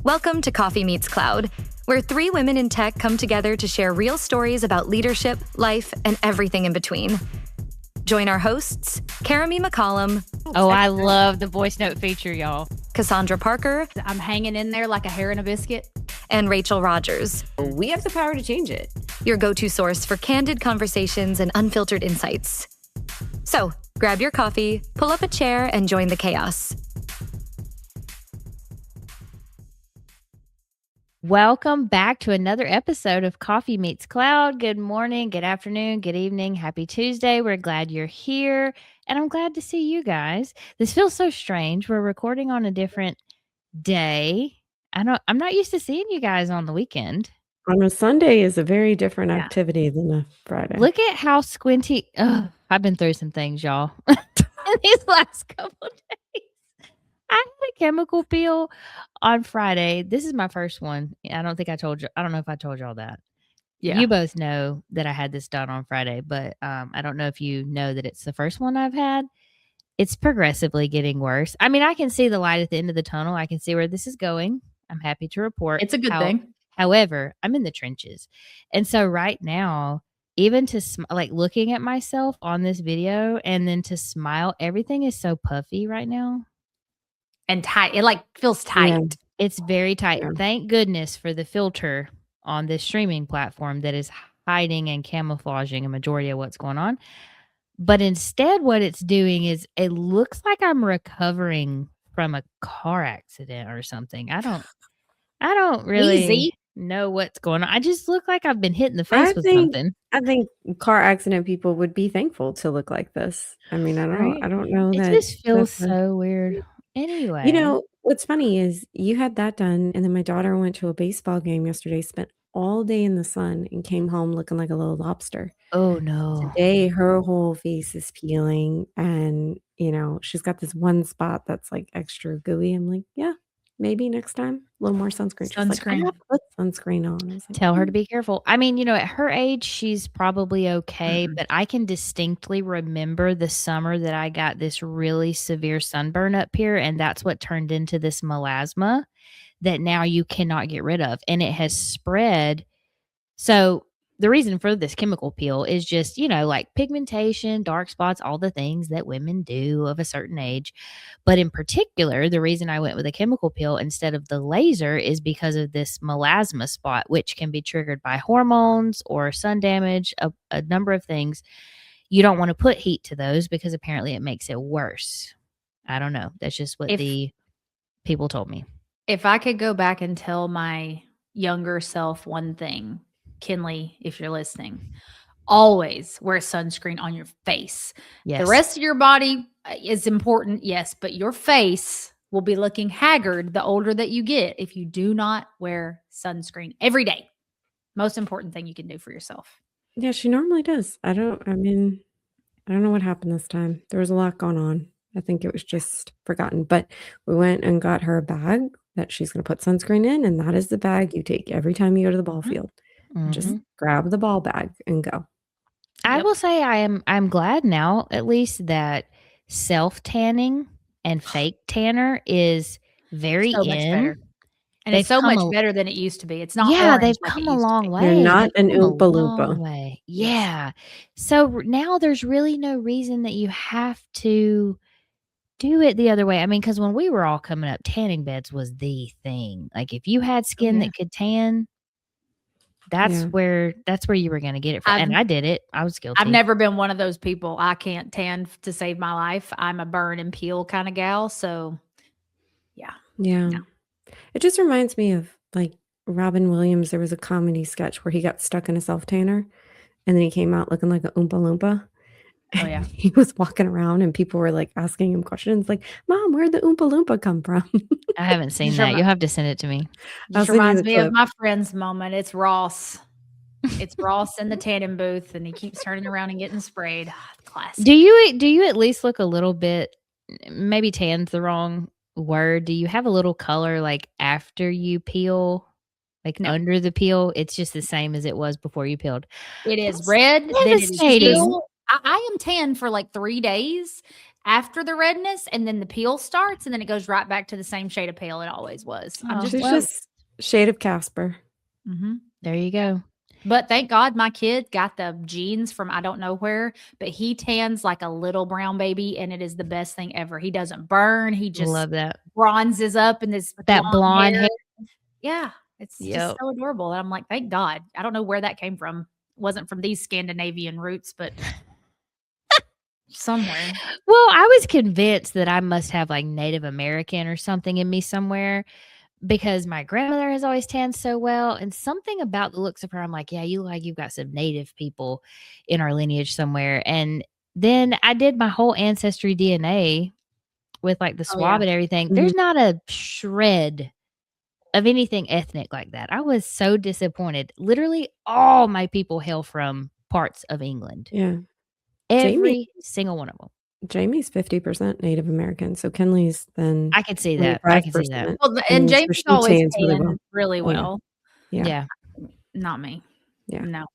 Welcome to Coffee Meets Cloud, where three women in tech come together to share real stories about leadership, life, and everything in between. Join our hosts, Karami McCollum. Oh, I love the voice note feature, y'all. Cassandra Parker. I'm hanging in there like a hair in a biscuit. And Rachel Rogers. We have the power to change it. Your go-to source for candid conversations and unfiltered insights. So, grab your coffee, pull up a chair, and join the chaos. Welcome back to another episode of Coffee Meets Cloud. Good morning, good afternoon, good evening. Happy Tuesday. We're glad you're here, and I'm glad to see you guys. This feels so strange. We're recording on a different day. I'm not used to seeing you guys on the weekend. On a Sunday is a very different activity than a Friday. Look at how squinty. I've been through some things, y'all, in these last couple of days. I had a chemical peel on Friday. This is my first one. I don't think I told you. I don't know if I told y'all that. Yeah. You both know that I had this done on Friday, but I don't know if you know that it's the first one I've had. It's progressively getting worse. I mean, I can see the light at the end of the tunnel. I can see where this is going. I'm happy to report. It's a good thing. However, I'm in the trenches. And so right now, even to like looking at myself on this video and then to smile, everything is so puffy right now. And tight. It like feels tight. Yeah. It's very tight. Yeah. Thank goodness for the filter on this streaming platform that is hiding and camouflaging a majority of what's going on. But instead, what it's doing is it looks like I'm recovering from a car accident or something. I don't really know what's going on. I just look like I've been hit in the face with something. I think car accident people would be thankful to look like this. I mean, I don't know that. It just feels so weird. Anyway. You know, what's funny is you had that done, and then my daughter went to a baseball game yesterday, spent all day in the sun, and came home looking like a little lobster. Oh, no. Today, her whole face is peeling, and, you know, she's got this one spot that's, like, extra gooey. I'm like, yeah, maybe next time, a little more sunscreen. She's like, I have to put sunscreen on. I was like, Tell her to be careful. I mean, you know, at her age, she's probably okay, but I can distinctly remember the summer that I got this really severe sunburn up here, and that's what turned into this melasma that now you cannot get rid of, and it has spread. So the reason for this chemical peel is just, you know, like pigmentation, dark spots, all the things that women do of a certain age. But in particular, the reason I went with a chemical peel instead of the laser is because of this melasma spot, which can be triggered by hormones or sun damage, a number of things. You don't want to put heat to those because apparently it makes it worse. I don't know. That's just what the people told me. If I could go back and tell my younger self one thing, Kinley, if you're listening, always wear sunscreen on your face. Yes. The rest of your body is important, yes, but your face will be looking haggard the older that you get if you do not wear sunscreen every day. Most important thing you can do for yourself. Yeah, she normally does. I don't know what happened this time. There was a lot going on. I think it was just forgotten. But we went and got her a bag that she's going to put sunscreen in, and that is the bag you take every time you go to the ball field. Just grab the ball bag and go. I will say I'm glad now, at least, that self-tanning and fake tanner is very so much better. And it's so much better than it used to be. It's not. Yeah, they've come a long way. You're not an Oompa Loompa. Yeah. So now there's really no reason that you have to do it the other way. I mean, because when we were all coming up, tanning beds was the thing. Like if you had skin that could tan, that's where you were going to get it from. And I did it. I was guilty. I've never been one of those people. I can't tan to save my life. I'm a burn and peel kind of gal. So yeah. No. It just reminds me of like Robin Williams. There was a comedy sketch where he got stuck in a self-tanner and then he came out looking like an Oompa Loompa. Oh yeah. He was walking around and people were like asking him questions like, Mom, where'd the Oompa Loompa come from? I haven't seen that. You'll have to send it to me. Just reminds me of my friend's moment. It's Ross. It's Ross in the tanning booth and he keeps turning around and getting sprayed. Classic. Do you at least look a little bit, maybe tan's the wrong word. Do you have a little color like after you peel? Like under the peel? It's just the same as it was before you peeled. It is red. Then it is peel. I am tan for like 3 days after the redness, and then the peel starts, and then it goes right back to the same shade of pale it always was. I'm Oh, just She's well. just shade of Casper. Mhm. There you go. But thank God my kid got the genes from I don't know where, but he tans like a little brown baby, and it is the best thing ever. He doesn't burn. He just Love that. bronzes up in this That blonde hair. Yeah, it's just Yep. so adorable. And I'm like, thank God. I don't know where that came from. It wasn't from these Scandinavian roots, but somewhere. Well, I was convinced that I must have like Native American or something in me somewhere because my grandmother has always tanned so well. And something about the looks of her, I'm like, yeah, you've got some Native people in our lineage somewhere. And then I did my whole ancestry DNA with like the Oh, swab yeah. and everything. Mhm. There's not a shred of anything ethnic like that. I was so disappointed. Literally all my people hail from parts of England. Yeah. Every single one of them. Jamie's 50% Native American, so Kenley's then I could see that. I can see that. 25%. Well, and so James she always tans really tanned well. really Oh, yeah. well. Yeah. Yeah. Not me. Yeah. No.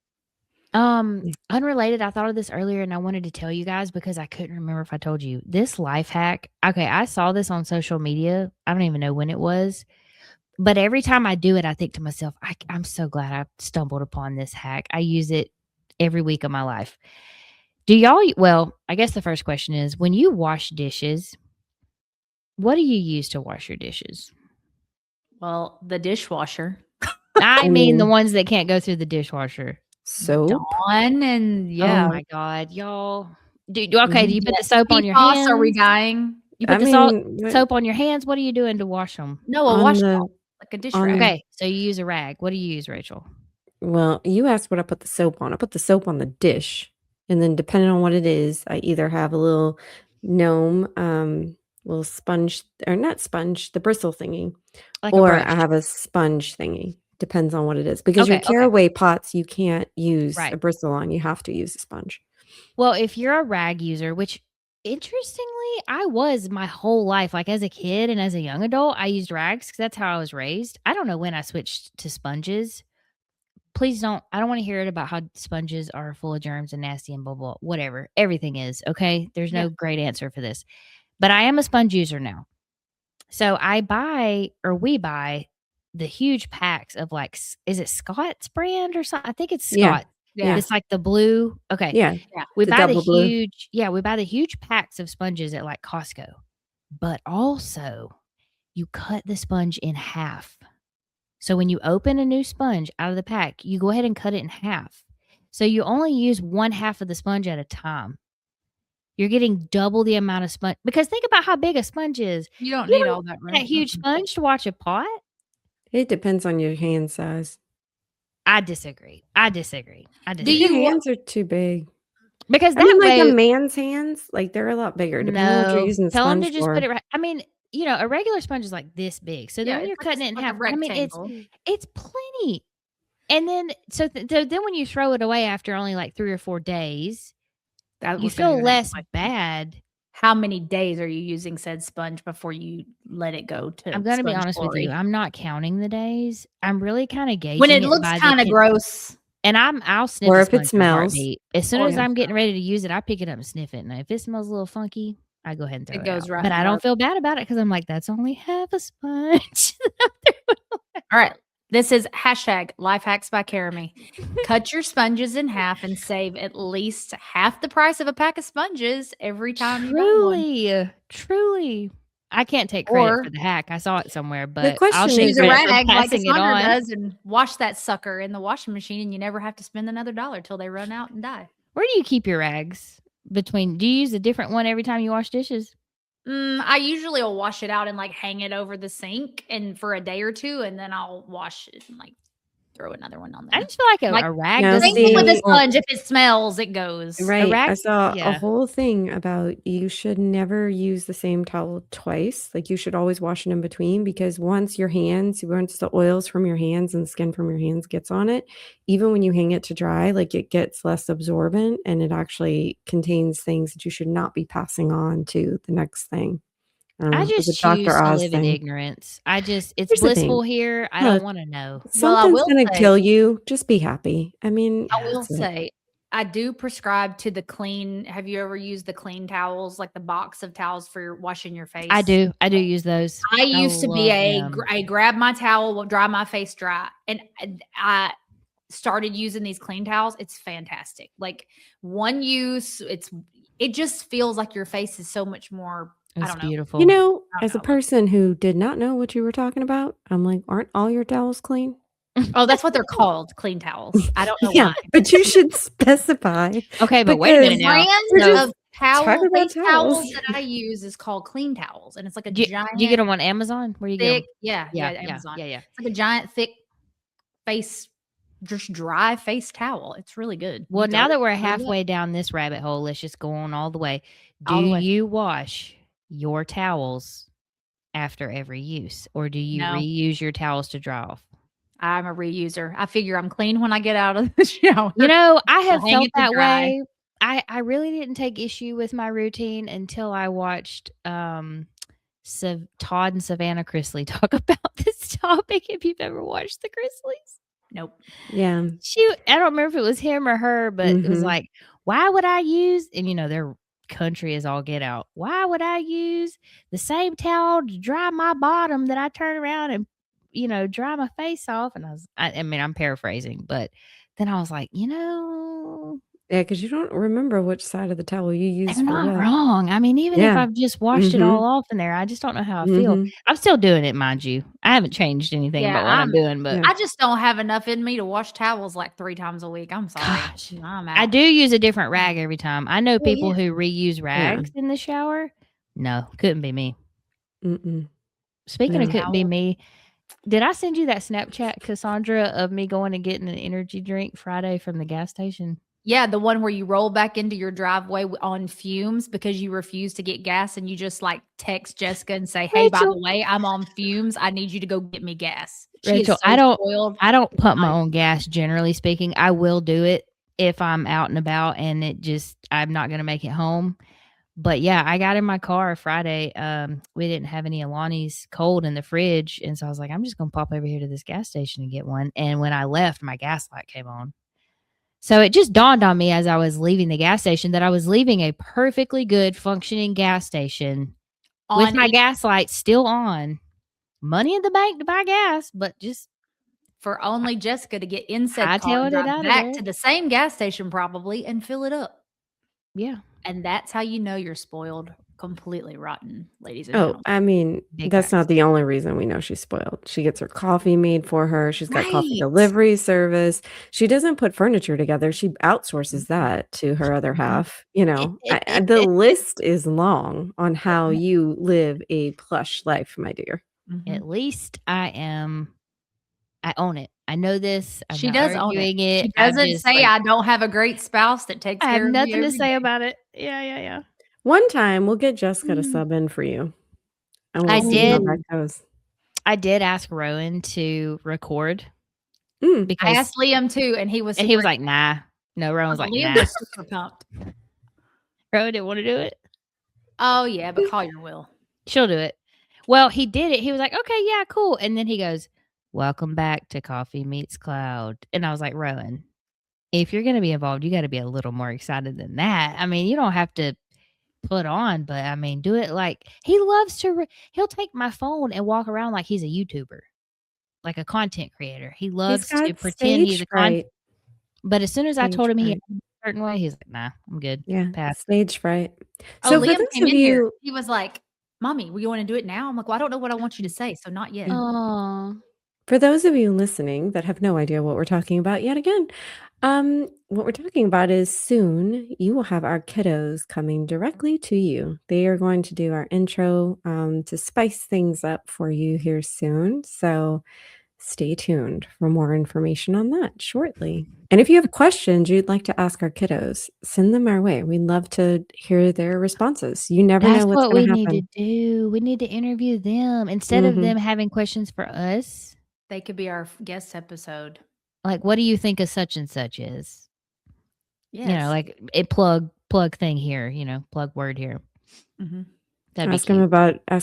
Yeah. Unrelated, I thought of this earlier and I wanted to tell you guys because I couldn't remember if I told you. This life hack. Okay, I saw this on social media. I don't even know when it was. But every time I do it, I think to myself, I'm so glad I stumbled upon this hack. I use it every week of my life. Well, I guess the first question is, when you wash dishes, what do you use to wash your dishes? Well, the dishwasher. I mean the ones that can't go through the dishwasher. Soap. Dawn and yeah. Oh my God, y'all. Do you put the soap on your PFAS, hands? Are we dying? You put the soap on your hands. What are you doing to wash them? No, a On washcloth, like a dish rag. Okay, so you use a rag. What do you use, Rachel? Well, you asked what I put the soap on. I put the soap on the dish, and then depending on what it is, I either have a little gnome, little sponge, or not sponge, the bristle thingy, Like or a brush. I have a sponge thingy. Depends on what it is, because your Okay, okay. caraway pots you can't use Right. a bristle on. You have to use a sponge. Well, if you're a rag user, which interestingly, I was my whole life, like as a kid and as a young adult, I used rags because that's how I was raised. I don't know when I switched to sponges. Please don't. I don't want to hear it about how sponges are full of germs and nasty and blah, blah, whatever. Everything is. Okay. There's no great answer for this. But I am a sponge user now. So we buy the huge packs of like, is it Scott's brand or something? I think it's Yeah. Scott. Yeah. It's like the blue. Okay. Yeah. We the buy the double blue. huge packs of sponges at like Costco. But also you cut the sponge in half. So when you open a new sponge out of the pack, you go ahead and cut it in half. So you only use one half of the sponge at a time. You're getting double the amount of sponge, because think about how big a sponge is. You don't You need don't all that, right? That huge sponge to wash a pot? It depends on your hand size. I disagree. Do Your you- hands are too big. Because I that mean, way, like a man's hands, like they're a lot bigger. Depending on what you're using the tell them sponge to just for. put it right. I mean, a regular sponge is like this big. So then when you're it's like cutting it in like a half, I mean, rectangle. it's plenty. And then, then when you throw it away after only like 3 or 4 days, That you was gonna feel be the next less question. bad. How many days are you using said sponge before you let it go to? I'm going to be sponge honest with glory? you. I'm not counting the days. I'm really kind of gauging When it it looks by the kind of con- gross. And I'll sniff Or a if it sponge in a smells. heartbeat. As soon Oh, as yeah. I'm getting ready to use it, I pick it up and sniff it. And if it smells a little funky, I go ahead and throw It it goes out. right But in I the don't feel bad about it because I'm like, that's only half a sponge. All right. This is hashtag life hacks by Karami. Cut your sponges in half and save at least half the price of a pack of sponges every time you buy one. Truly. I can't take credit Or- for the hack. I saw it somewhere, but question I'll is take Use a that- credit for rag like passing it Cassandra on. does and wash that sucker in the washing machine, and you never have to spend another dollar till they run out and die. Where do you keep your rags? Do you use a different one every time you wash dishes? I usually will wash it out and like hang it over the sink and for a day or two, and then I'll wash it and like throw another one on there. I just feel like Like- a rag No, doesn't Same thing with do- a sponge. If it smells, it goes. Right. I rag- saw a yeah. whole thing about you should never use the same towel twice. Like you should always wash it in between, because once the oils from your hands and the skin from your hands gets on it, even when you hang it to dry, like it gets less absorbent and it actually contains things that you should not be passing on to the next thing. I It was just a choose Dr. to Oz live in thing. ignorance. It's Here's the thing. blissful here. I Look, don't want to know. Well, I Something's will gonna say- kill you. Just be happy. I mean, I will that's it. say, I do prescribe to the clean. Have you ever used the clean towels, like the box of towels for washing your face? I do use those. I used to be love a them. grab my towel, will dry my face dry, and I started using these clean towels. It's fantastic. Like one use, it just feels like your face is so much more. I It's don't know. beautiful. You know, I as a don't know. person who did not know what you were talking about, I'm like, aren't all your towels clean? Oh, that's what they're called, clean towels. I don't know Yeah, why. but you should specify. Okay, but wait a minute The now. We're brand just of towel, talking about face towels towels. that I use is called clean towels, and it's like a Do giant, you get them on Amazon? Where do you get thick. them? Yeah, Amazon. Yeah. It's like a giant, thick face, just dry face towel. It's really good. Well, You now throw that we're it, throw it up. halfway down this rabbit hole, let's just go on all the way. Do All the way. you wash your towels after every use, or do you No. reuse your towels to dry off? I'm a reuser. I figure I'm clean when I get out of the shower. You know, I have hang felt it to that dry. way. I really didn't take issue with my routine until I watched Todd and Savannah Chrisley talk about this topic. If you've ever watched the Chrisleys. Nope. Yeah. I don't remember if it was him or her, but it was Mhm. like, why would I use, and you know, their country is all get out. Why would I use the same towel to dry my bottom that I turn around and, you know, dry my face off? And I mean, I'm paraphrasing, but then I was like, you know, Yeah, because you don't remember which side of the towel you use they're for not what. wrong. I mean, even if Yeah. I've just washed it Mhm. all off in there, I just don't know how I feel. Mhm. I'm still doing it, mind you. I haven't changed anything Yeah, about what I'm doing, but Yeah. I just don't have enough in me to wash towels like 3 times a week. I'm sorry. gosh, I'm out. I do use a different rag every time. I know Well, people yeah. who reuse rags in the shower. No, couldn't be me. Mm-mm. Speaking of No. couldn't be Towel. me, did I send you that Snapchat, Cassandra, of me going and getting an energy drink Friday from the gas station? Yeah, the one where you roll back into your driveway on fumes because you refuse to get gas, and you just like text Jessica and say, "Hey, by the Rachel. way, I'm on fumes. I need you to go get me gas." She Rachel, is so spoiled. I don't pump my Nice. own gas, generally speaking. I will do it if I'm out and about and I'm not going to make it home. But yeah, I got in my car Friday. We didn't have any Alani's cold in the fridge. And so I was like, I'm just going to pop over here to this gas station and get one. And when I left, my gas light came on. So it just dawned on me as I was leaving the gas station that I was leaving a perfectly good functioning gas station with my gas light still on. Money in the bank to buy gas, but just for only Jessica to get in said car hightailed and it drive out of back there. to the same gas station probably and fill it up. Yeah. And that's how you know you're spoiled, completely rotten, ladies and Oh, gentlemen. I mean, Big that's facts. not the only reason we know she's spoiled. She gets her coffee made for her. She's got coffee Right. delivery service. She doesn't put furniture together. She outsources that to her other half. You know, the list is long on how you live a plush life, my dear. At least I own it. I know this. I'm She not does own it. arguing it. She doesn't say I don't have a great spouse that takes I care have of me nothing to every say day. about it. Yeah. One time we'll get Jessica to sub in for you. And we'll I see how did. that goes. I did ask Rowan to record Mm. I because asked Liam too, and he was like, nah. No, Rowan was like, Liam nah. was super pumped. Rowan didn't want to do it. Oh yeah, but Collier will. She'll do it. Well, he did it. He was like, okay, yeah, cool. And then he goes, welcome back to Coffee Meets Cloud. And I was like, Rowan, if you're going to be involved, you got to be a little more excited than that. I mean, you don't have to put on, but I mean, do it like he loves to. He'll take my phone and walk around like he's a YouTuber, like a content creator. He loves to got pretend he's stage a content. fright. But as soon as I Stage told him he fright. had a certain way, he's like, nah, I'm good. Yeah, Pass. stage fright. Oh, So for Liam those came of in here. you, He was like, "Mommy, you want to do it now?" I'm like, "Well, I don't know what I want you to say, so not yet." Oh, for those of you listening that have no idea what we're talking about yet again, what we're talking about is soon you will have our kiddos coming directly to you. They are going to do our intro to spice things up for you here soon. So stay tuned for more information on that shortly. And if you have questions you'd like to ask our kiddos, send them our way. We'd love to hear their responses. You never that's know what's what going we to need happen. to do. We need to interview them instead of them having questions for us. They could be our guest episode. Like, what do you think of such and such is? Yes. You know, like a plug thing here. You know, plug word here. Mhm. That'd be Ask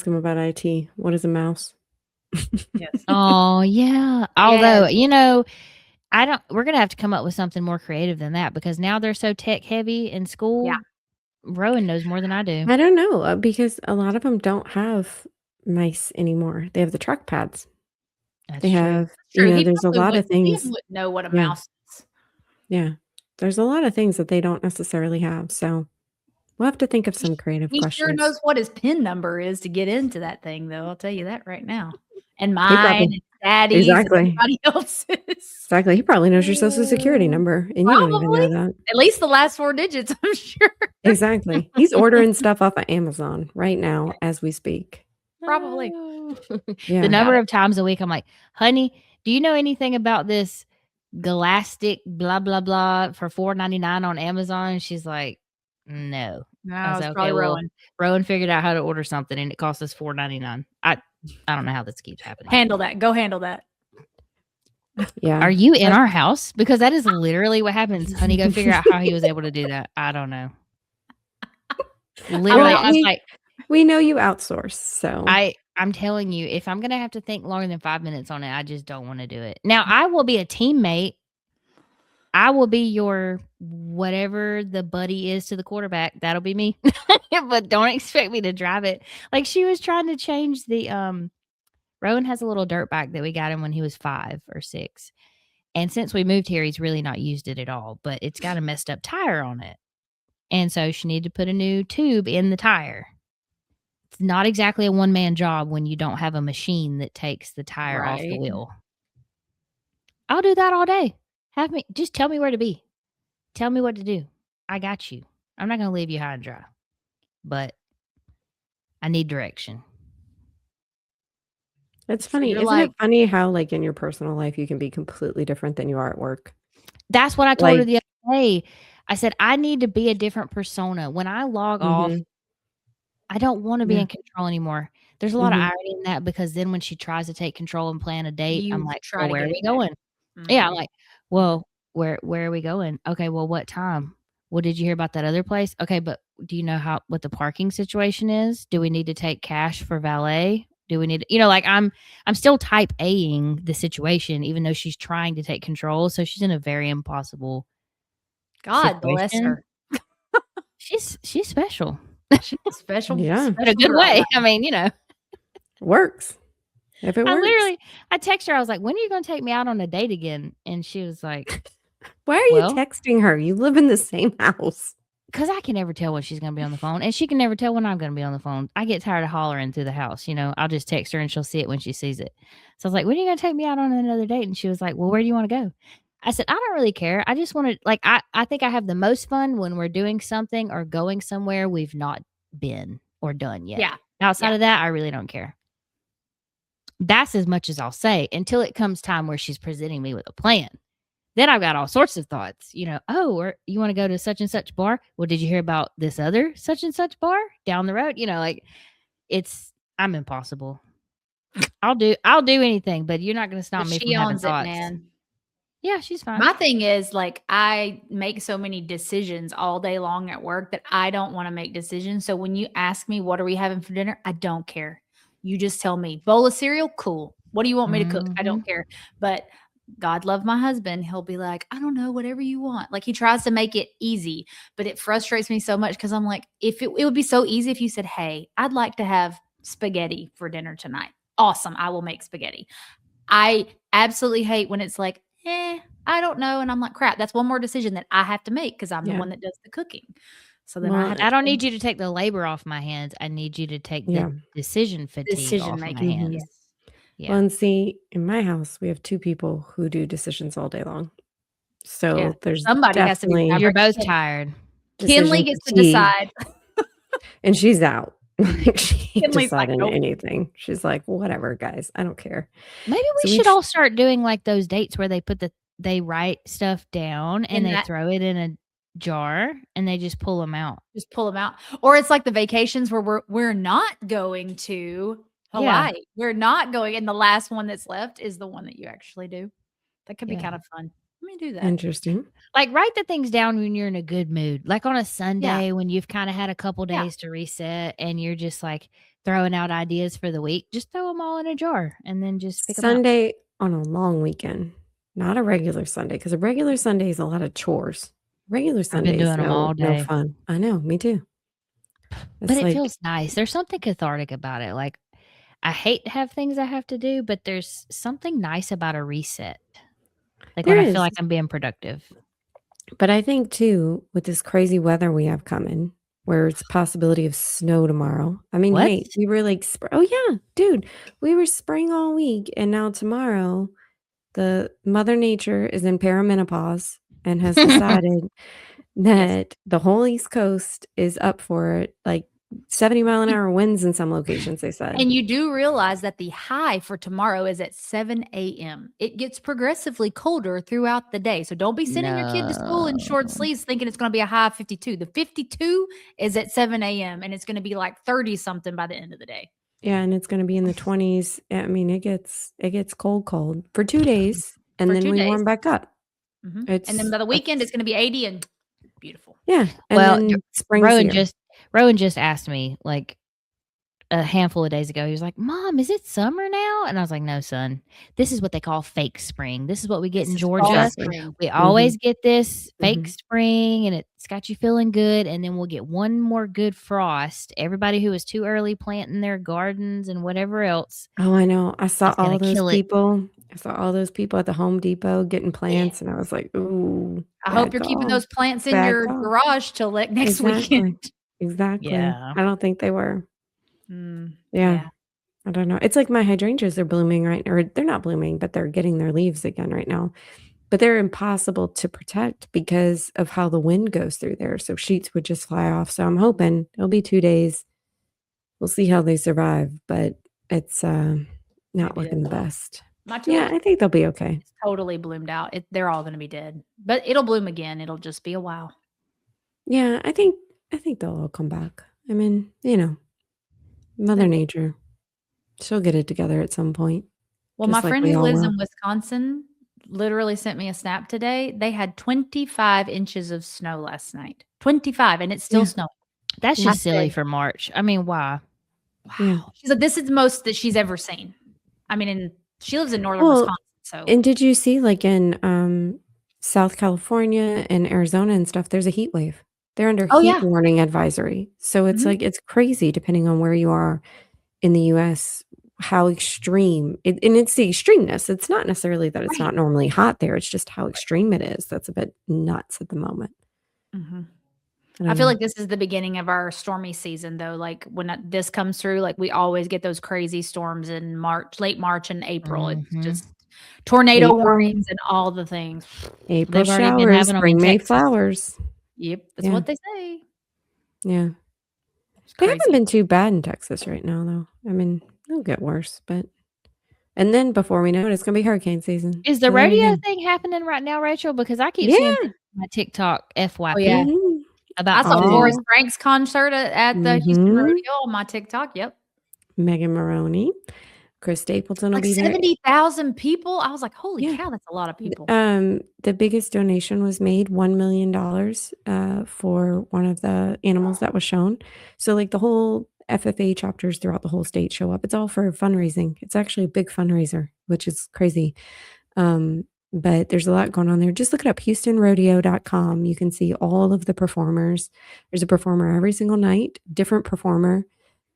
him about IT. What is a mouse? Yes. Oh yeah. Although, you know, We're gonna have to come up with something more creative than that because now they're so tech heavy in school. Rowan knows more than I do. I don't know because a lot of them don't have mice anymore. They have the truck pads. That's They true. have, True. He there's a probably lot of wouldn't- Liam things. wouldn't know what a Yeah. mouse is. Yeah. There's a lot of things that they don't necessarily have. So we'll have to think of some creative He questions. sure knows what his PIN number is to get into that thing, though. I'll tell you that right now. And He mine probably and Daddy's Exactly. and everybody else's. Exactly. He probably knows your social security number and you don't even know that. At least the last 4 digits, I'm sure. Exactly. He's ordering stuff off of Amazon right now as we speak. Probably. Yeah. The number of times a week I'm like, honey, do you know anything about this Galactic blah blah blah for $4.99 on Amazon? And she's like, no. No, I was it's like, probably well, Rowan. Rowan figured out how to order something and it cost us $4.99. I don't know how this keeps happening. Handle that. Go handle that. Yeah. Are you in our house? Because that is literally what happens. Honey, go figure out how he was able to do that. I don't know. Literally, I was like, we know you outsource, so I'm telling you, if I'm gonna have to think longer than 5 minutes on it, I just don't want to do it. Now, I will be a teammate. I will be your whatever the buddy is to the quarterback. That'll be me. But don't expect me to drive it. Like she was trying to change the Rowan has a little dirt bike that we got him when he was 5 or 6. And since we moved here, he's really not used it at all, but it's got a messed up tire on it. And so she needed to put a new tube in the tire. It's not exactly a one-man job when you don't have a machine that takes the tire off the Right. wheel. I'll do that all day. Just tell me where to be. Tell me what to do. I got you. I'm not going to leave you high and dry. But I need direction. it's funny. you're Isn't like- it funny how like in your personal life you can be completely different than you are at work? That's what I told her Like- the other day. I said, I need to be a different persona. When I log off, Mhm. I don't want to be Yeah. in control anymore. There's a lot of Mhm. irony in that because then when she tries to take control and plan a date, I'm You like, try well, to where get are we it back. going? Yeah, I'm Mhm. like, well, where are we going? Okay, well, what time? Well, did you hear about that other place? Okay, but do you know what the parking situation is? Do we need to take cash for valet? Do we need, like I'm still type A-ing the situation, even though she's trying to take control. So she's in a very impossible. God bless situation. her. She's special She's special. Yeah. in a good special way. girl. I mean, Works. If it works. I text her. I was like, when are you going to take me out on a date again? And she was like, Why are you Well- texting her? You live in the same house. because I can never tell when she's going to be on the phone, and she can never tell when I'm going to be on the phone. I get tired of hollering through the house. I'll just text her and she'll see it when she sees it. So I was like, when are you going to take me out on another date? And she was like, well, where do you want to go? I said, I don't really care. I just want to, like, I think I have the most fun when we're doing something or going somewhere we've not been or done yet. Yeah. Outside Yeah. of that, I really don't care. That's as much as I'll say until it comes time where she's presenting me with a plan. Then I've got all sorts of thoughts, or you want to go to such and such bar? Well, did you hear about this other such and such bar down the road? I'm impossible. I'll do anything, but you're not going to stop But me she from having owns it, thoughts. man. Yeah, she's fine. My thing is like I make so many decisions all day long at work that I don't want to make decisions. So when you ask me what are we having for dinner, I don't care. You just tell me bowl of cereal, cool. What do you want me to cook? I don't care. But God love my husband. He'll be like, I don't know, whatever you want. Like he tries to make it easy, but it frustrates me so much because I'm like, if it would be so easy if you said, hey, I'd like to have spaghetti for dinner tonight. Awesome. I will make spaghetti. I absolutely hate when it's like, I don't know. And I'm like, crap, that's one more decision that I have to make because I'm the Yeah. one that does the cooking. So then Well, I have to I don't need you to take the labor off my hands. I need you to take Yeah. the decision fatigue decision off my making. hands. Yes. Yeah. Well, and see, in my house, we have 2 people who do decisions all day long. So Yeah. there's Somebody has to be definitely You're both Ken- tired. Kinley decision gets to fatigue, decide. and she's out. Like she ain't Kinley's like, deciding "Nope." anything. She's like, whatever, guys. I don't care. Maybe we So we should tr- all start doing like those dates where they write stuff down and In they that- throw it in a jar and they just pull them out. Just pull them out. Or it's like the vacations where we're not going to Hawaii. Yeah. We're not going. And the last one that's left is the one that you actually do. That could be Yeah. kind of fun. Let me do that. Interesting. Like write the things down when you're in a good mood. Like on a Sunday when you've kind of had a couple Yeah. days to reset and you're just like throwing out ideas for the week. Just throw them all in a jar and then just pick them out. Sunday on a long weekend. not a regular Sunday, because a regular Sunday is a lot of chores. Regular I've been Sunday is doing them all no day. fun. I know, me too. But It's it like, feels nice. There's something cathartic about it. Like, I hate to have things I have to do, but there's something nice about a reset. Like when there I feel is, like I'm being productive. but I think too, with this crazy weather we have coming, where it's possibility of snow tomorrow. I mean, What? hey, we were like, oh yeah, dude, we were spraying all week, and now tomorrow, the Mother Nature is in perimenopause and has decided Yes. that the whole East Coast is up for it, like 70-mile-an-hour winds in some locations, they said. And you do realize that the high for tomorrow is at 7 a.m. It gets progressively colder throughout the day. So don't be sending your kid to school in short No. sleeves thinking it's going to be a high of 52. The 52 is at 7 a.m. and it's going to be like 30 something by the end of the day. Yeah, and it's gonna be in the 20s. I mean, it gets cold for 2 days, and For then 2 we days. warm back up. And then by the weekend, it's going to be 80 and beautiful. Yeah, and Well, then spring's Rowan here. just asked me like a handful of days ago. He was like, "Mom, is it summer now?" And I was like, "No, son. This is what they call fake spring. This is what we get This in is fall Georgia. spring. We always get this fake Mhm. spring, and it's got you feeling good. And then we'll get one more good frost. Everybody who was too early planting their gardens and whatever else, Oh, I know. I saw it's gonna all those kill it." people. I saw all those people at the Home Depot getting plants, and I was like, "Ooh, I hope bad you're keeping call, those plants in bad your call." garage till like next Exactly. weekend. Exactly. Yeah. I don't think they were. Mm, Yeah. I don't know. It's like my hydrangeas are blooming right or they're not blooming, but they're getting their leaves again right now. But they're impossible to protect because of how the wind goes through there. So sheets would just fly off. So I'm hoping it'll be 2 days. We'll see how they survive, but it's not Maybe looking the they will. best. My Yeah, tulips I think they'll be okay. totally bloomed out. They're all going to be dead, but it'll bloom again. It'll just be a while. Yeah, I think they'll all come back. I mean, Mother Nature. She'll get it together at some point. Well, Just my like friend we who all lives will. in Wisconsin literally sent me a snap today. They had 25 inches of snow last night. 25, and it's still Yeah. snowing. That's Yeah. just silly for March. I mean, why? Wow. Yeah. She's like, this is the most that she's ever seen. I mean, and she lives in northern Well, Wisconsin, so and did you see, like, in, South California and Arizona and stuff, there's a heat wave. They're under oh heat yeah. warning advisory. So it's Mhm. like it's crazy depending on where you are in the US, how extreme and it's the extremeness. It's not necessarily that it's Right. not normally hot there, it's just how extreme it is. That's a bit nuts at the moment. Mhm. I I don't feel know. like this is the beginning of our stormy season, though. Like when this comes through, like we always get those crazy storms in March, late March and April. It's Mhm. just tornado April warnings and all the things. April They've already been showers having them in bring May Texas. flowers. Yep, that's Yeah. what they say. Yeah. It's They haven't crazy. been too bad in Texas right now, though. I mean, they'll get worse, but and then before we know it, it's gonna be hurricane season. Is the So there you rodeo go. thing happening right now, Rachel? Because I keep seeing Yeah. things on my TikTok FYP Oh yeah, Mhm. I about saw the Forrest All Frank's concert at the Houston Mhm. Rodeo on my TikTok. Yep, Megan Maroney, Chris Stapleton will like be there. 70,000 people. I was like, holy Yeah. cow, that's a lot of people. The biggest donation was made, $1 million, for one of the animals that was shown. So, like, the whole FFA chapters throughout the whole state show up. It's all for fundraising. It's actually a big fundraiser, which is crazy. But there's a lot going on there. Just look it up, HoustonRodeo.com. You can see all of the performers. There's a performer every single night, different performer.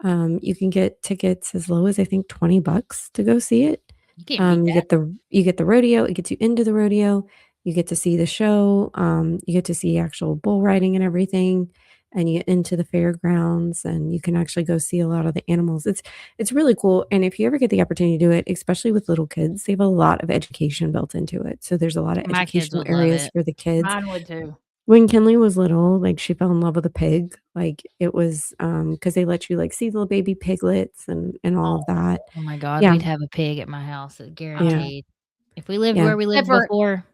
You can get tickets as low as I think $20 to go see it. You can't beat You that. get the rodeo, it gets you into the rodeo, you get to see the show, you get to see actual bull riding and everything, and you get into the fairgrounds, and you can actually go see a lot of the animals. It's really cool, and if you ever get the opportunity to do it, especially with little kids, they have a lot of education built into it. So there's a lot of My kids educational would love areas it. for the kids. Mine would too. When Kinley was little, like, she fell in love with a pig. Like, it was, because they let you, like, see little baby piglets and all of that. Oh my God, Yeah, we'd have a pig at my house, guaranteed. If we lived yeah. where we lived Never- before,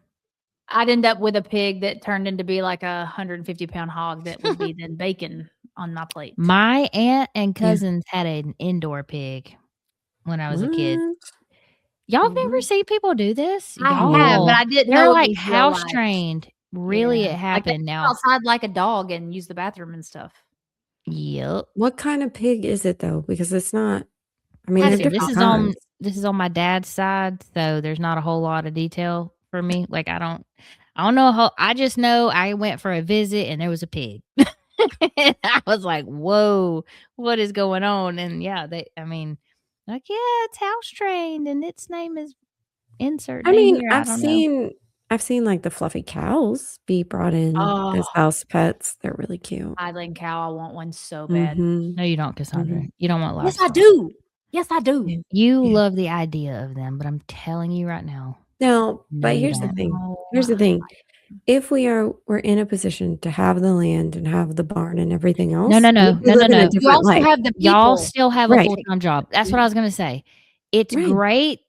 I'd end up with a pig that turned into be like a 150-pound hog that would be then bacon on my plate. my aunt and Yeah. cousins had an indoor pig when I was a kid. What? Y'all have Mhm. never seen people do this? I have, but I didn't They're know it like was real house life. trained. Really, Yeah. it Like, they happened go now. outside like a dog and use the bathroom and stuff. Yep. What kind of pig is it though? Because it's not I mean, Has they're to be different This kinds. is on my dad's side, so there's not a whole lot of detail. for me. Like I don't know how. I just know I went for a visit and there was a pig. And I was like, "Whoa, what is going on?" And yeah, like, yeah, it's house trained and its name is insert I name mean, here. I don't know. I've seen like the fluffy cows be brought in as Oh, house pets. They're really cute. Highland cow. I want one so bad. Mhm. No, you don't, Cassandra. Mhm. You don't want Yes, I livestock. do. Yes, I do. You Yeah. love the idea of them, but I'm telling you right now, No, no, but you here's the don't. thing. No, Here's the I thing. like If we're in a position to have the land and have the barn and everything No, else, we live in a You different also life. have the Y'all people. still have a Right. full-time job. That's what I was gonna say. It's Right. great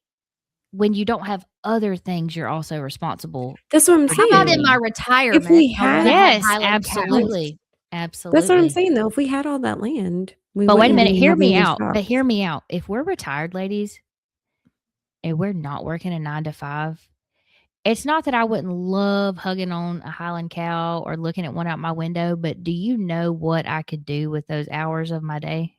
when you don't have other things you're also responsible That's what I'm for How about in saying. my doing. retirement? we I wanna had have Yes, Highland cows. absolutely. That's what I'm Absolutely. saying, though. If we had all that land, we But wait a wouldn't minute, be hear having me these out. But jobs. hear me out. If we're retired ladies and we're not working a 9 to 5, it's not that I wouldn't love hugging on a Highland cow or looking at one out my window, but do you know what I could do with those hours of my day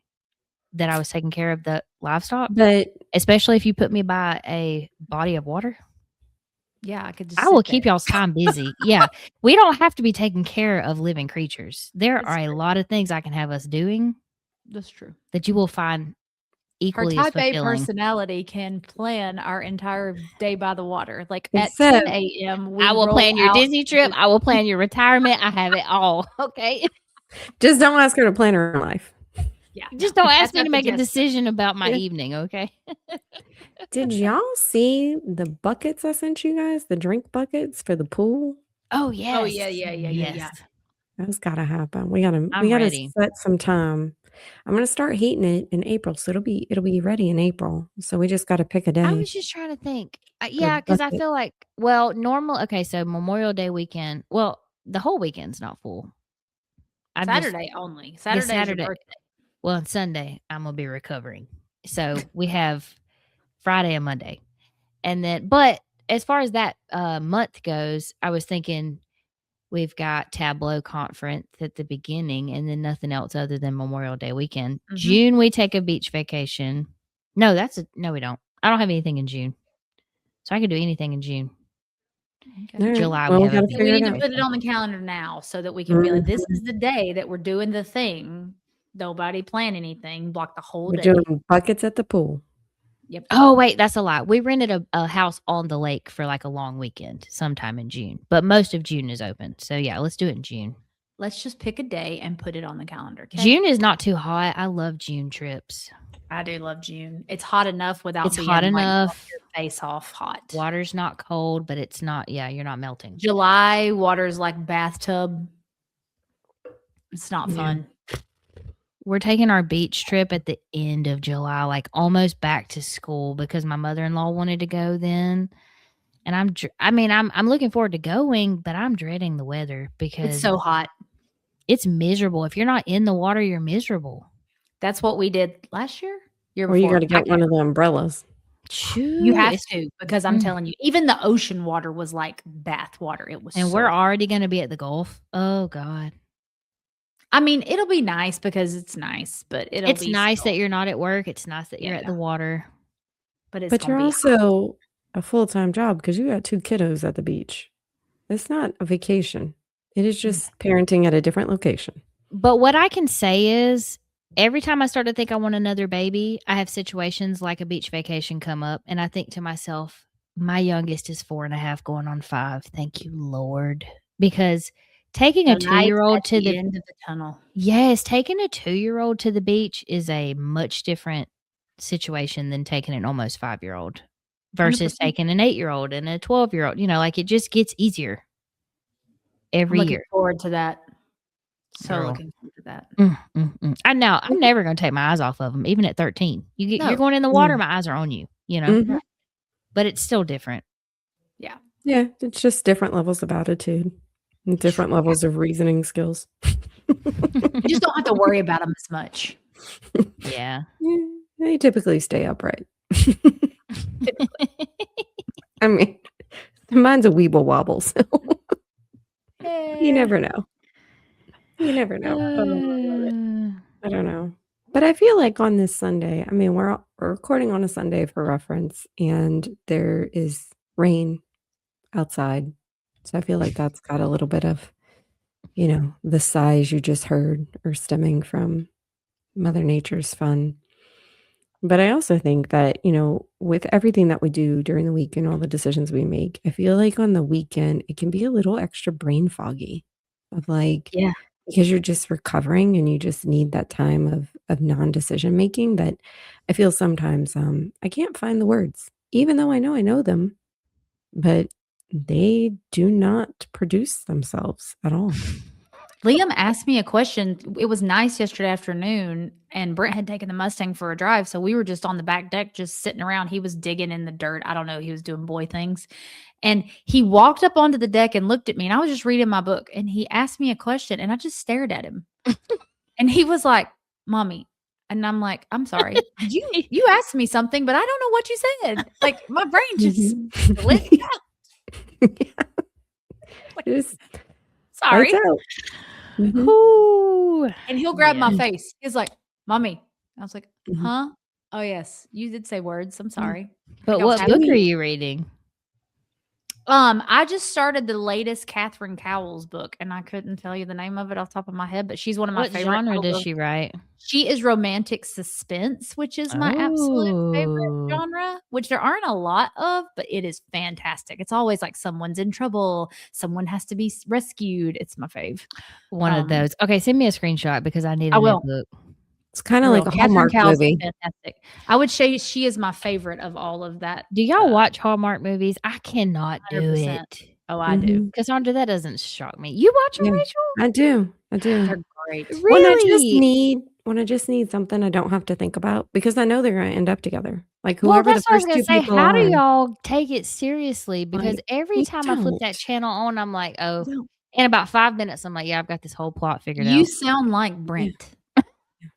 that I was taking care of the livestock? But Especially if you put me by a body of water. Yeah, I could just I will sit keep there. y'all's time busy. Yeah. We don't have to be taking care of living creatures. There That's are a true. lot of things I can have us doing That's true. that you will find Her equally as type A fulfilling. personality can plan our entire day by the water. Like at except 10 AM, we I will roll plan your out Disney trip. the I will plan your retirement. I have it all. Okay. just don't ask her to plan her life. Yeah, Just no, don't that's ask me not to make a suggested. decision about my Yeah. evening. Okay. Did y'all see the buckets I sent you guys? The drink buckets for the pool? Oh, yes. Yeah. That's gotta happen. We gotta I'm ready. set some time. I'm gonna start heating it in April, so it'll be ready in April. So we just gotta pick a I day was just trying to think. for Yeah, because I bucket. feel like, okay, so Memorial Day weekend, well, the whole weekend's not full. I'm just, Saturday only. yeah, Saturday's your Saturday. birthday. Well, on Sunday, I'm going to be recovering. So we have Friday and Monday. And then, but as far as that month goes, I was thinking we've got Tableau Conference at the beginning and then nothing else other than Memorial Day weekend. Mhm. June, we take a beach vacation. No, we don't. I don't have anything in June. So I could do anything in June. Okay. All right. July, Well, we we have a gotta beach We figure it need to out. put it on the calendar now so that we can be like, this Mhm. is the day that we're doing the thing. Nobody plan anything. Block the whole We're day. doing buckets at the pool. Yep. Oh, wait, that's a lie. We rented a house on the lake for like a long weekend sometime in June, but most of June is open. So yeah, let's do it in June. Let's just pick a day and put it on the calendar. Okay? June is not too hot. I love June trips. I do love June. It's hot enough without It's being hot like enough. your face off hot. Water's not cold, but it's not, yeah, you're not melting. July water's like bathtub. It's not Yeah. fun. We're taking our beach trip at the end of July, like almost back to school because my mother-in-law wanted to go then. And I'm looking forward to going, but I'm dreading the weather It's because so hot. it's miserable. If you're not in the water, you're miserable. That's what we did last year. Year Or you before. gotta get one of the umbrellas. You have It's- to because I'm Mm. telling you, even the ocean water was like bath water. It was And so we're hot. already going to be at the Gulf. Oh God. I mean, it'll be nice because it's nice, but It's nice that you're not at work. It's nice that you're at Yeah. the water. but it's But gonna you're be also a full-time job because you got 2 kiddos at the beach. It's not a vacation. It is just parenting at a different location. But what I can say is every time I start to think I want another baby, I have situations like a beach vacation come up. And I think to myself, my youngest is 4.5 going on 5. Thank you, Lord. Because taking a the light 2-year-old at to the the end of the tunnel. yes, taking a 2-year-old to the beach is a much different situation than taking an almost 5-year-old versus 100%. taking an 8-year-old and a 12-year-old. You know, like it just gets easier I'm every looking year. forward to that. So Girl. looking forward to that. I know I'm never going to take my eyes off of them, even at 13. You're No. going in the water, my eyes are on you, you know, Mhm. but it's still different. Yeah, it's just different levels of attitude and different levels of reasoning skills. You just don't have to worry about them as much. Yeah. Yeah, they typically stay upright. I mean, mine's a weeble wobble, so you never know. You never know. I don't know. But I feel like on this Sunday, I mean, we're recording on a Sunday for reference, and there is rain outside. So I feel like that's got a little bit of, the sighs you just heard are stemming from Mother Nature's fun. But I also think that, with everything that we do during the week and all the decisions we make, I feel like on the weekend, it can be a little extra brain foggy of like, Yeah. because you're just recovering and you just need that time of non-decision making that I feel sometimes I can't find the words, even though I know them, but they do not produce themselves at all. Liam asked me a question. It was nice yesterday afternoon, and Brent had taken the Mustang for a drive. So we were just on the back deck, just sitting around. He was digging in the dirt. I don't know. He was doing boy things. And he walked up onto the deck and looked at me, and I was just reading my book. And he asked me a question, and I just stared at him. And he was like, "Mommy." And I'm like, "I'm sorry. You asked me something, but I don't know what you said." Like my brain just lit out. Just Sorry. lights out. Mhm. Ooh. And he'll grab my Yeah. face. He's like, "Mommy." I was like, Mhm. "Huh? Oh, yes. You did say words. I'm sorry." But I was what book happy. are you reading? I just started the latest Catherine Cowles book, and I couldn't tell you the name of it off the top of my head, but she's one of my What favorite. genre does she write? She is romantic suspense, which is my absolute favorite Oh. genre, which there aren't a lot of, but it is fantastic. It's always like someone's in trouble, someone has to be rescued. It's my fave. One of those. Okay, send me a screenshot because I need I a new will. book. It's kind I of will. like a Catherine Hallmark Cowles is movie. fantastic. I would say she is my favorite of all of that. Do y'all watch Hallmark movies? I cannot do 100%. it. Oh, I do. Mhm. Cassandra, that doesn't shock me. You watch them, Yeah, Rachel? I do. They're great. When I just Really? need something I don't have to think about because I know they're gonna end up together. Like Well, whoever the that's what I was first gonna 2 say. people How do are, y'all take it seriously? Because like, every you time I flip that don't. channel on, I'm like, oh, You don't. in about 5 minutes, I'm like, yeah, I've got this whole plot figured You out. sound like Yeah. Brent.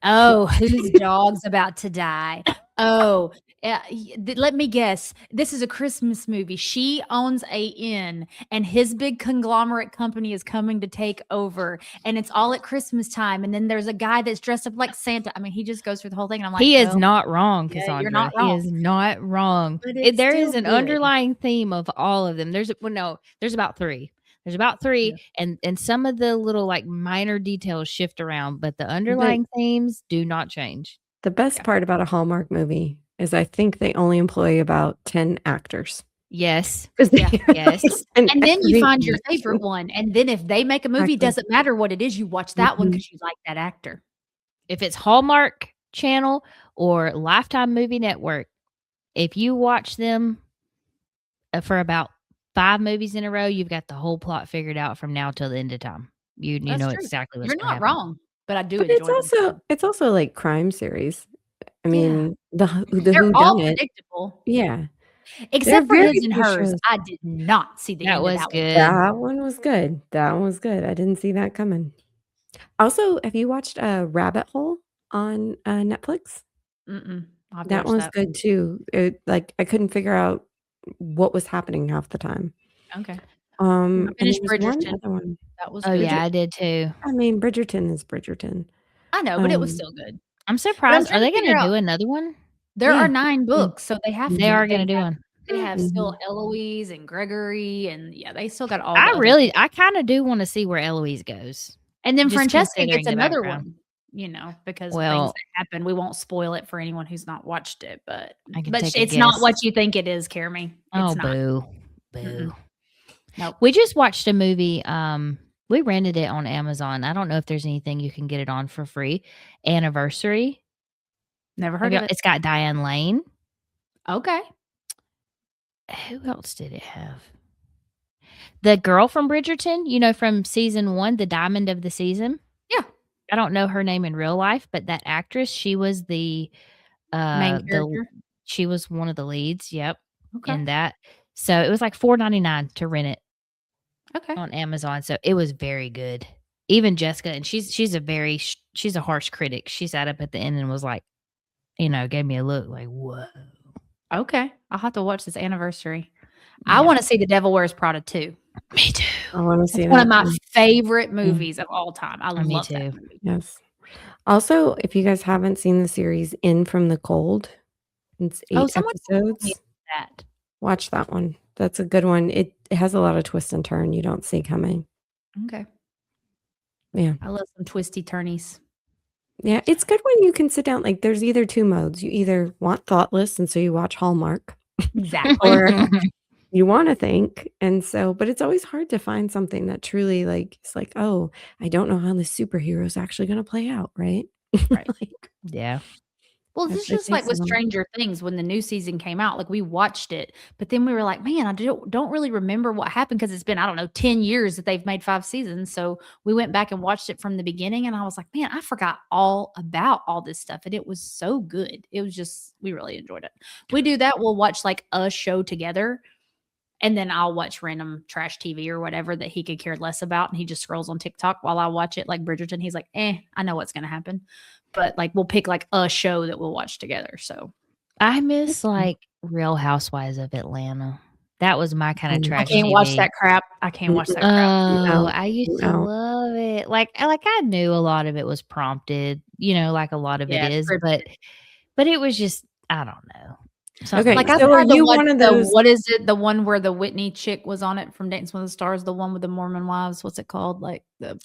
Oh, whose dog's about to die? Oh, let me guess. This is a Christmas movie. She owns a inn, and his big conglomerate company is coming to take over, and it's all at Christmas time. And then there's a guy that's dressed up like Santa. I mean, he just goes through the whole thing, and I'm like, He is well, not wrong, yeah, Cassandra. you're not He wrong. is not wrong. But it's There still is an good. underlying theme of all of them. There's about 3. There's about 3, and some of the little like minor details shift around, but the But underlying themes do not change. the best part about a Hallmark movie is I think they only employ about 10 actors. Yes. 'Cause they Yeah. are, Yes. like, in And then you every find your movie. favorite one, and then if they make a movie, Exactly. doesn't matter what it is, you watch that one Mhm. because you like that actor. If it's Hallmark Channel or Lifetime Movie Network, if you watch them for about 5 movies in a row, you've got the whole plot figured out from now till the end of time. You That's know true. exactly what's You're gonna not happen. wrong, but I do But enjoy them. it's also like crime series. I Yeah. mean, the They're all whodunit. predictable. Yeah. They're Except for very His and few Hers. shows. I did not see the That end of was that one. good. That one was good. That one was good. I didn't see that coming. Also, have you watched Rabbit Hole on Netflix? Mm-mm. I'll have to That watch one's that. good too. Like I couldn't figure out what was happening half the time. Okay. And I there finished was one Bridgerton. other one. That was Oh, good. yeah, I did too. I mean, Bridgerton is Bridgerton. I know, but it was Um, still good. I'm surprised. Are trying to they figure gonna out do another one? there Yeah. are 9 Yeah. books, so they have Mhm. They to. are gonna do one. They have still Mhm. Eloise and Gregory, and yeah, they still got all the other I kinda do wanna see where Eloise goes. And then just Francesca considering gets the another background. one, because of things Well that happen. We won't spoil it for anyone who's not watched it, but I can take a it's not what guess. you think it is, Carmy. Oh, It's not. boo. Mm-mm. Boo. Nope. We just watched a movie, we rented it on Amazon. I don't know if there's anything you can get it on for free. Anniversary. Never heard of it. It's got Diane Lane. Okay. Who else did it have? The girl from Bridgerton, from season 1, the diamond of the season. Yeah. I don't know her name in real life, but that actress, she was the Main character. she was one of the leads, yep, Okay. in that. So it was like $4.99 to rent it Okay. on Amazon. So it was very good. Even Jessica, and she's a harsh critic. She sat up at the end and was like, gave me a look like, whoa. Okay. I'll have to watch this Anniversary. Yeah. I want to see The Devil Wears Prada too. Me too. I want to see It's that. one of my too. favorite movies of all time. I Me love that too. movie. Yes. Also, if you guys haven't seen the series In from the Cold, it's 8 someone told me episodes. that. Watch that one. That's a good one. it has a lot of twist and turn you don't see coming. Okay. Yeah. I love some twisty turnies. Yeah, it's good when you can sit down. Like, there's either two modes. You either want thoughtless, and so you watch Hallmark, Exactly. or you want to think. And so, but it's always hard to find something that truly, like, it's like, oh, I don't know how the superhero is actually going to play out, right? Right. Like, Yeah. Well, it this is just like takes with a lot. Stranger Things when the new season came out. Like we watched it, but then we were like, man, I don't really remember what happened because it's been, I don't know, 10 years that they've made 5 seasons. So we went back and watched it from the beginning, and I was like, man, I forgot all about all this stuff. And it was so good. It was just, we really enjoyed it. We do that. We'll watch like a show together, and then I'll watch random trash TV or whatever that he could care less about. And he just scrolls on TikTok while I watch it. Like Bridgerton, he's like, I know what's going to happen. But like we'll pick like a show that we'll watch together. So I miss like Real Housewives of Atlanta. That was my kind of I trash I can't watch TV. that crap. I can't watch that crap. Oh, out, I used I'm to out. love it. Like I knew a lot of it was prompted, like a lot of Yeah, it is, scripted. but it was just, I don't know. Something Okay, Like I so are tried to you watch one of the those? what is it? The one where the Whitney chick was on it from Dancing with the Stars, the one with the Mormon wives. What's it called? Like the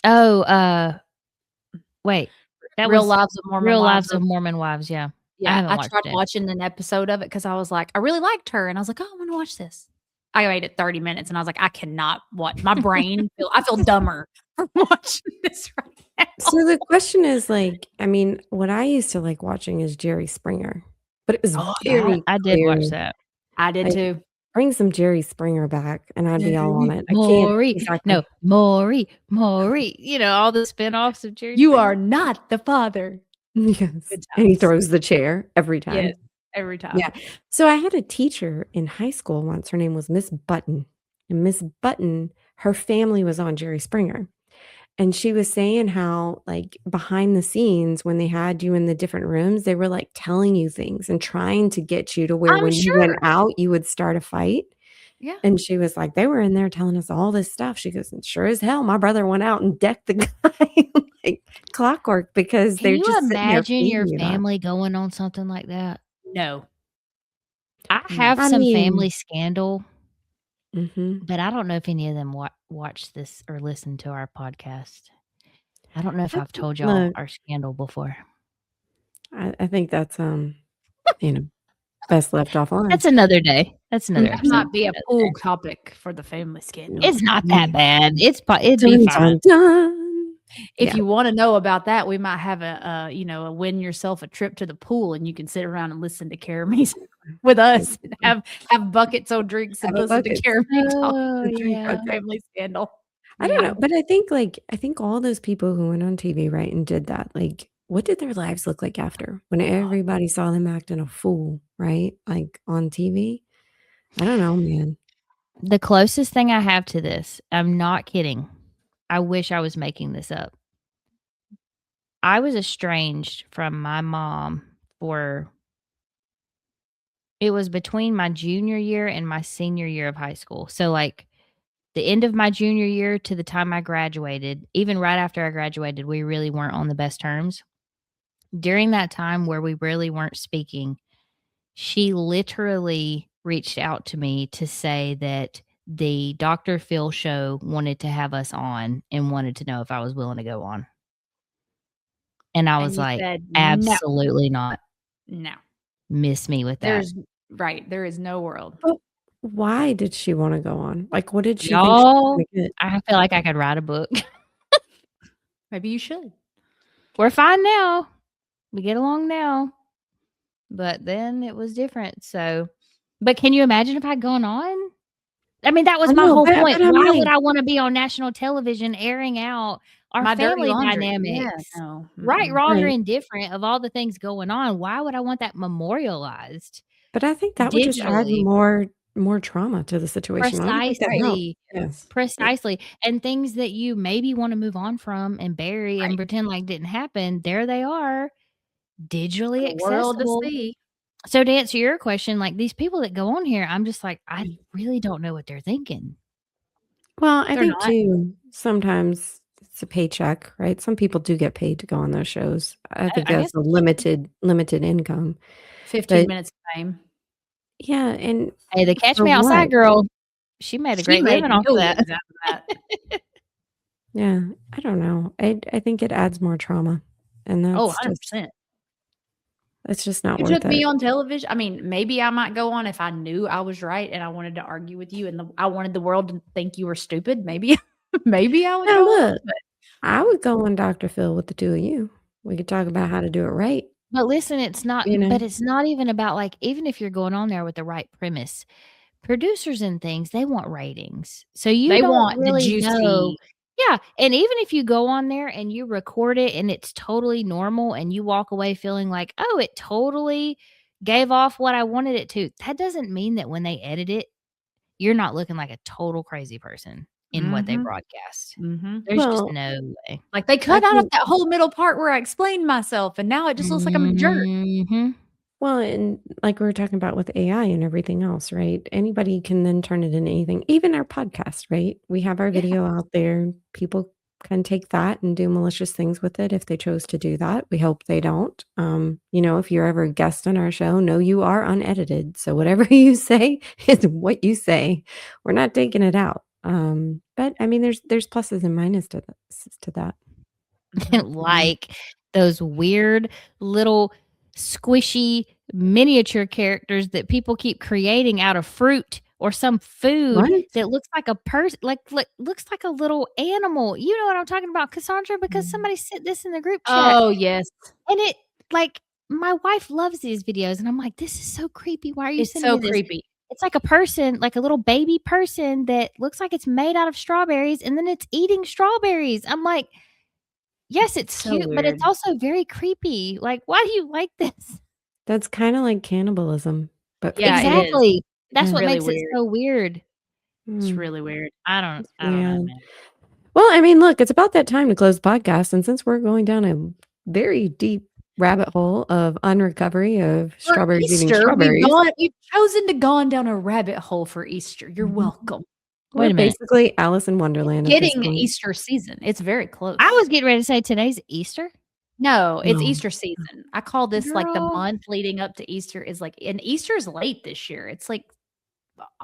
wait, that Real was Lives of Mormon Real Wives. Lives of Mormon Wives. Yeah. I Yeah, haven't I watched tried it. watching an episode of it because I was like, I really liked her, and I was like, oh, I'm gonna watch this. I made it 30 minutes, and I was like, I cannot watch. My brain, I feel dumber for watching this right now. So the question is, like, I mean, what I used to like watching is Jerry Springer, but it was Oh, yeah. very I did watch clear. that. I did Like, too. bring some Jerry Springer back, and I'd be all on it. I can't Maury, exactly. no, Maury, all the spinoffs of Jerry You Springer. are not the father. Yes, Good and he times. throws the chair every time. Yes, every time. Yeah. So I had a teacher in high school once. Her name was Miss Button, and Miss Button, her family was on Jerry Springer. And she was saying how, like, behind the scenes, when they had you in the different rooms, they were like telling you things and trying to get you to where I'm when you went sure. out, you would start a fight. Yeah. And she was like, they were in there telling us all this stuff. She goes, and sure as hell, my brother went out and decked the guy like clockwork because Can they're you just sitting there imagine your feeding you that. family going on something like that? No. I No. have I some mean, family scandal, mhm. but I don't know if any of them watch this or listen to our podcast. I don't know if I've told y'all Look, our scandal before. I think that's best left offline. That's another day. That's another That episode. might be a Another pool day. topic for the family scandal. It's not that bad. It'd be Dun, fine. dun, dun. If Yeah. you want to know about that, we might have a win yourself a trip to the pool, and you can sit around and listen to Karamie with us and have buckets of drinks and Have a listen to bucket. Karamie talk Oh, about yeah. family scandal. I don't Yeah. know, but I think all those people who went on TV, right, and did that, like, what did their lives look like after when everybody saw them acting a fool, right? Like on TV? I don't know, man. The closest thing I have to this, I'm not kidding. I wish I was making this up. I was estranged from my mom it was between my junior year and my senior year of high school. So like the end of my junior year to the time I graduated, even right after I graduated, we really weren't on the best terms. During that time where we really weren't speaking, she literally reached out to me to say that the Dr. Phil show wanted to have us on and wanted to know if I was willing to go on. And I And was you like, said no. absolutely not. No. Miss me with that. There is no world. But why did she want to go on? Like, what did she think she Y'all, was gonna get? I feel like I could write a book. Maybe you should. We're fine now. We get along now. But then it was different. So, but can you imagine if I'd gone on? I mean, that was I my know, whole but point. I'm Why would like, I want to be on national television airing out our My dirty family laundry. Yeah, dynamics? no. Right, Mm-mm. wrong, or right. indifferent of all the things going on. Why would I want that memorialized But I think that would just add digitally? more trauma to the situation. I don't think that helped. Precisely. Yes. Precisely. And things that you maybe want to move on from and bury and Right. pretend like didn't happen, there they are, digitally The world to accessible. see. So to answer your question, like these people that go on here, I'm just like, I really don't know what they're thinking. Well, I They're think not. too, sometimes it's a paycheck, right? Some people do get paid to go on those shows. I think I that's guess a limited income. 15 But minutes of fame. yeah, and hey, the Catch for Me Outside what? girl, she made a She great made living off of that. millions out of that. Yeah, I don't know. I think it adds more trauma, and Oh, that's just 100%. it's just not You worth took me it. on television. I mean, maybe I might go on if I knew I was right and I wanted to argue with you and I wanted the world to think you were stupid. Maybe, maybe I would Now go on. look, I would go on Dr. Phil with the two of you. We could talk about how to do it right. But listen, it's not You know? but it's not even about, like, even if you're going on there with the right premise, producers and things, they want ratings. So you They don't want the really know. juicy. Yeah, and even if you go on there and you record it and it's totally normal and you walk away feeling like, "Oh, it totally gave off what I wanted it to," that doesn't mean that when they edit it, you're not looking like a total crazy person in what they Mhm. broadcast. Mhm. There's just Well, no way. Like they I cut out of think that whole middle part where I explained myself, and now it just looks like I'm a jerk. Mhm. well, and like we were talking about with AI and everything else, right? Anybody can then turn it into anything, even our podcast, right? We have our Yeah. video out there. People can take that and do malicious things with it if they chose to do that. We hope they don't. If you're ever a guest on our show, know you are unedited. So whatever you say is what you say. We're not taking it out. But I mean, there's pluses and minuses to that. Mhm. Like those weird little squishy miniature characters that people keep creating out of fruit or some food What? that looks like a person, like looks like a little animal. You know what I'm talking about, Cassandra? Because somebody sent this in the group chat, Oh, yes. and it like my wife loves these videos, and I'm like, this is so creepy. Why are you It's sending so me this? creepy. It's like a person, like a little baby person that looks like it's made out of strawberries, and then it's eating strawberries. I'm like, yes, it's So cute, but it's weird. also very creepy. Like, why do you like this? That's kind of like cannibalism, but for Yeah, it kids. is. Exactly. That's Yeah. what Really makes it weird. so weird. It's Mm, really weird. I don't it's know, weird. man. Well, I mean, look, it's about that time to close the podcast. And since we're going down a very deep rabbit hole of unrecovery of For strawberries eating Easter, strawberries, we've chosen to gone down a rabbit hole for Easter. You're Mhm. welcome. we're Wait a minute. basically Alice in Wonderland at this Getting point. Easter season. It's very close. I was getting ready to say today's Easter. No, it's No. Easter season. I call this like the Girl. month leading up to Easter is like, and Easter's late this year. It's like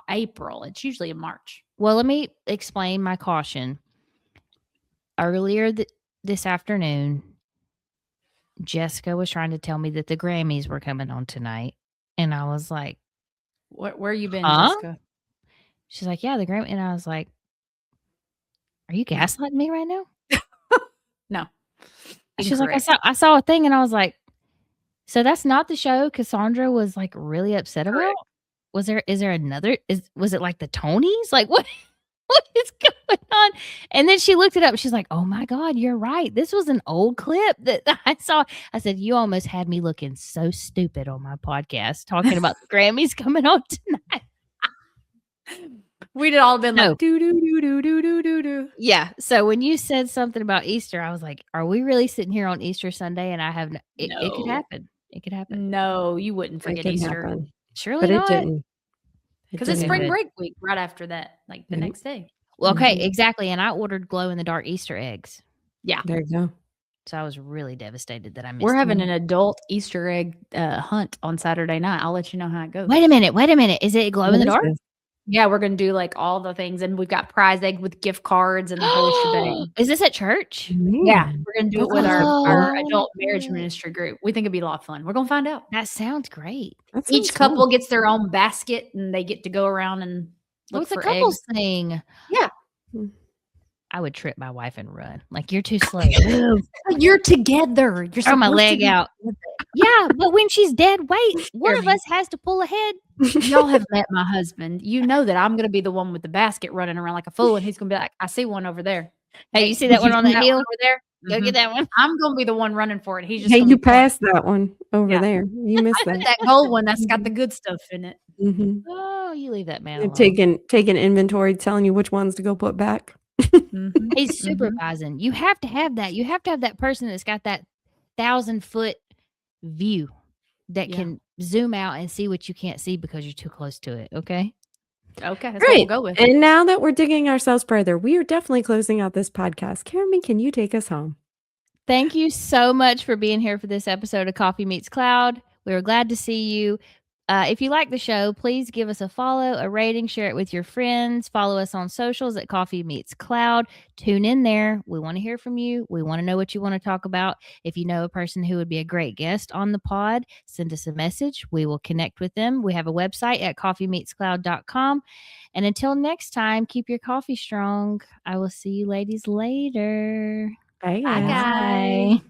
April. It's usually in March. Well, let me explain my caution. Earlier this afternoon, Jessica was trying to tell me that the Grammys were coming on tonight, and I was like, Where you been, Huh? Jessica? she's like, yeah, the Grammy, and I was like, are you gaslighting me right now? No. She was like, Incorrect. I saw a thing, and I was like, so that's not the show Cassandra was like really upset about? Correct. Was it like the Tonys? Like what is going on? And then she looked it up. She's like, oh my God, you're right. This was an old clip that I saw. I said, you almost had me looking so stupid on my podcast talking about the Grammys coming on tonight. We'd all been No. like, do, do, do, do, do, do, do, do. Yeah. So when you said something about Easter, I was like, are we really sitting here on Easter Sunday? And I have it could No. happen. It could happen. No, you wouldn't It forget could Easter. happen. Surely But it not. didn't. It Because it's didn't spring happen. break week right after that, like the Yep. next day. Well, okay, Mhm. exactly. And I ordered glow in the dark Easter eggs. Yeah. There you go. So I was really devastated that I missed We're it. having an adult Easter egg hunt on Saturday night. I'll let you know how it goes. Wait a minute. Is it glow in What the is dark? this? Yeah, we're gonna do like all the things, and we've got prize egg with gift cards and the whole shebang. Is this at church? Yeah, Man, we're gonna do it that's with our awesome. adult marriage ministry group. We think it'd be a lot of fun. We're gonna find out. That sounds great. that Each sounds couple fun. gets their own basket, and they get to go around and Oh, look it's a for couples eggs. thing. Yeah. I would trip my wife and run. Like, you're too slow. You're together. You're Throw my supposed to leg be out. Yeah, but when she's dead weight, one of us has to pull ahead. Y'all have met my husband. You know that I'm gonna be the one with the basket running around like a fool, and he's gonna be like, "I see one over there. Hey, you see did that one on see that hill? over there? Go get that one. I'm gonna be the one running for it. He's just Hey, gonna you be pointing. passed that one over Yeah. there. You missed that. that gold one that's got the good stuff in it. Mhm. Oh, you leave that man And alone. taking inventory, telling you which ones to go put back. He's supervising. You have to have that. You have to have that person that's got that 1,000-foot view that Yeah. can zoom out and see what you can't see because you're too close to it. Okay. Okay, that's what Right. we'll go with. And now that we're digging ourselves further, we are definitely closing out this podcast. Karen, can you take us home? Thank you so much for being here for this episode of Coffee Meets Cloud. We were glad to see you. If you like the show, please give us a follow, a rating, share it with your friends. Follow us on socials at Coffee Meets Cloud. Tune in there. We want to hear from you. We want to know what you want to talk about. If you know a person who would be a great guest on the pod, send us a message. We will connect with them. We have a website at coffeemeetscloud.com. And until next time, keep your coffee strong. I will see you ladies later. Bye, Bye, guys. guys. Bye.